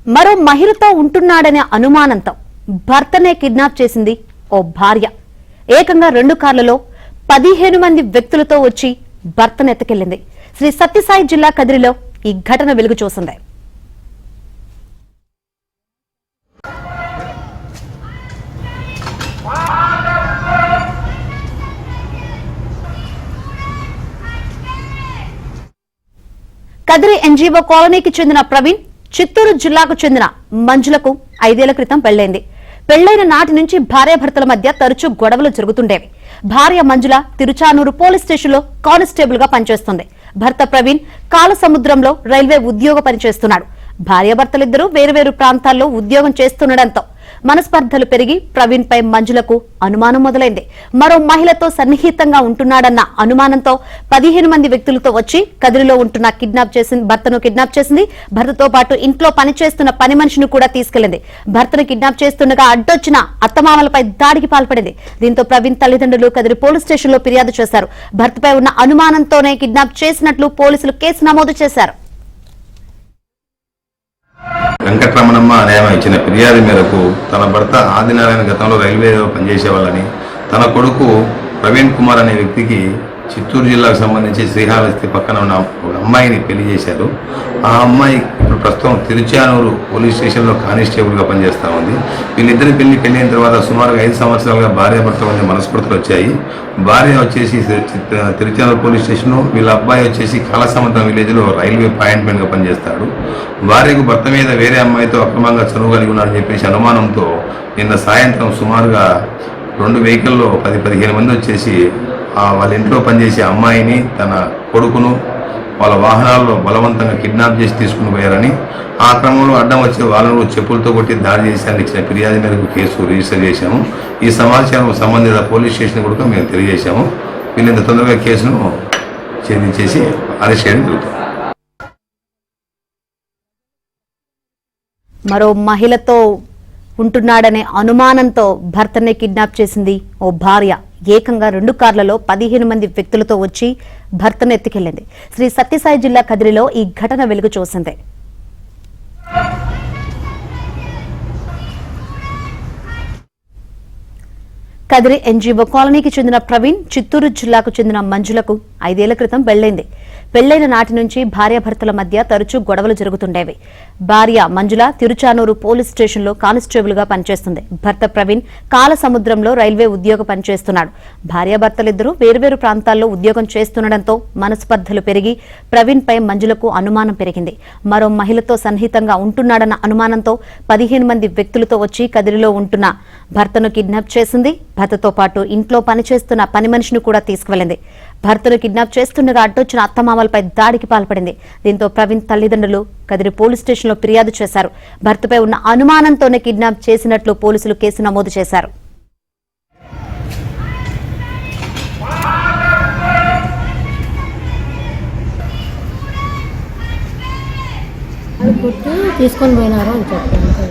మరో మహిళతో ఉంటున్నాడనే అనుమానంతో భర్తనే కిడ్నాప్ చేసింది ఓ భార్య. ఏకంగా 2 కార్లలో 15 మంది వ్యక్తులతో వచ్చి భర్తను ఎత్తుకెళ్లింది. శ్రీ సత్యసాయి జిల్లా కదిరిలో ఈ ఘటన వెలుగు చూసింది. కదిరి ఎన్జీఓ కాలనీకి చెందిన ప్రవీణ్, చిత్తూరు జిల్లాకు చెందిన మంజులకు 5 ఏళ్ల క్రితం పెళ్లైంది. పెళ్లైన నాటి నుంచి భార్యాభర్తల మధ్య తరచూ గొడవలు జరుగుతుండేవి. భార్య మంజుల తిరుచానూరు పోలీస్ స్టేషన్లో కానిస్టేబుల్ గా పనిచేస్తుంది. భర్త ప్రవీణ్ కాలసముద్రంలో రైల్వే ఉద్యోగ పనిచేస్తున్నాడు. భార్యాభర్తలిద్దరూ వేరువేరు ప్రాంతాల్లో ఉద్యోగం చేస్తుండటంతో మనస్పర్ధలు పెరిగి ప్రవీణ్ పై మంజులకు అనుమానం మొదలైంది. మరో మహిళతో సన్నిహితంగా ఉంటున్నాడన్న అనుమానంతో 15 మంది వ్యక్తులతో వచ్చి కదిరిలో ఉంటున్న భర్తను కిడ్నాప్ చేసింది. భర్తతో పాటు ఇంట్లో పనిచేస్తున్న పని మనిషిని కూడా తీసుకెళ్లింది. భర్తను కిడ్నాప్ చేస్తుండగా అడ్డొచ్చిన అత్తమామలపై దాడికి పాల్పడింది. దీంతో ప్రవీణ్ తల్లిదండ్రులు కదిరి పోలీస్ స్టేషన్లో ఫిర్యాదు చేశారు. భర్తపై ఉన్న అనుమానంతోనే కిడ్నాప్ చేసినట్లు పోలీసులు కేసు నమోదు చేశారు. వెంకటరమణమ్మ అనే ఆమె ఇచ్చిన ఫిర్యాదు మేరకు తన భర్త ఆదినారాయణ గతంలో రైల్వేలో పనిచేసేవాళ్ళని, తన కొడుకు ప్రవీణ్ కుమార్ అనే వ్యక్తికి చిత్తూరు జిల్లాకు సంబంధించి శ్రీహావస్తి పక్కన ఉన్న ఒక అమ్మాయిని పెళ్లి చేశారు. ఆ అమ్మాయి ఇప్పుడు ప్రస్తుతం తిరుచానూరు పోలీస్ స్టేషన్లో కానిస్టేబుల్గా పనిచేస్తూ ఉంది. వీళ్ళిద్దరి పెళ్లిన తర్వాత సుమారుగా 5 సంవత్సరాలుగా భార్యాభర్తల మధ్య మనస్పర్ధలు వచ్చాయి. భార్య వచ్చేసి తిరుచానూరు పోలీస్ స్టేషను, వీళ్ళ అబ్బాయి వచ్చేసి కాలసముద్రం విలేజ్లో రైల్వే పాయింట్మెంట్గా పనిచేస్తాడు. భార్యకు భర్త మీద వేరే అమ్మాయితో అక్రమంగా చనువు కలిగి ఉన్నాడని చెప్పేసి అనుమానంతో నిన్న సాయంత్రం సుమారుగా 2 వెహికల్లో 10-15 మంది వచ్చేసి వాళ్ళ ఇంట్లో పనిచేసే అమ్మాయిని, తన కొడుకును వాళ్ళ వాహనాల్లో బలవంతంగా కిడ్నాప్ చేసి తీసుకుని పోయారని, ఆ క్రమంలో అడ్డం వచ్చే వాళ్ళను చెప్పులతో కొట్టి దాడి చేశారని ఇచ్చిన ఫిర్యాదు మేరకు కేసు రిజిస్టర్ చేశాము. ఈ సమాచారం సంబంధిత పోలీస్ స్టేషన్ కూడా మేము తెలియజేశాము. వీళ్ళంత తొందరగా కేసును ఛేదించేసి అరెస్ట్ చేయడం జరుగుతుంది. మరో మహిళతో ఉంటున్నాడనే అనుమానంతో భర్తనే కిడ్నాప్ చేసింది ఓ భార్య. ఏకంగా 2 కార్లలో 15 మంది వ్యక్తులతో వచ్చి భర్తను ఎత్తుకెళ్లింది. శ్రీ సత్యసాయి జిల్లా కదిరిలో ఈ ఘటన వెలుగు చూసింది. కదిరి ఎన్జీఓ కాలనీకి చెందిన ప్రవీణ్, చిత్తూరు జిల్లాకు చెందిన మంజులకు 5 ఏళ్ల క్రితం పెళ్లైంది. పెళ్లైన నాటి నుంచి భార్యాభర్తల మధ్య తరచూ గొడవలు జరుగుతుండేవి. భార్య మంజుల తిరుచానూరు పోలీస్ స్టేషన్లో కానిస్టేబుల్ గా పనిచేస్తుంది. భర్త ప్రవీణ్ కాలసముద్రంలో రైల్వే ఉద్యోగ పనిచేస్తున్నాడు. భార్యాభర్తలిద్దరూ వేర్వేరు ప్రాంతాల్లో ఉద్యోగం చేస్తుండటంతో మనస్పర్ధలు పెరిగి ప్రవీణ్ పై మంజులకు అనుమానం పెరిగింది. మరో మహిళతో సన్నిహితంగా ఉంటున్నాడన్న అనుమానంతో 15 మంది వ్యక్తులతో వచ్చి కదిరిలో ఉంటున్న భర్తను కిడ్నాప్ చేసింది. భర్తతో పాటు ఇంట్లో పనిచేస్తున్న పని మనిషిని కూడా తీసుకువెళ్లింది. భర్తను కిడ్నాప్ చేస్తుండగా అడ్డొచ్చిన అత్తమామలపై దాడికి పాల్పడింది. దీంతో ప్రవీణ్ తల్లిదండ్రులు కదిరి పోలీస్ స్టేషన్లో ఫిర్యాదు చేశారు. భర్తపై ఉన్న అనుమానంతోనే కిడ్నాప్ చేసినట్లు పోలీసులు కేసు నమోదు చేశారు. తీసుకొని పోయినారు అని చెప్పాను.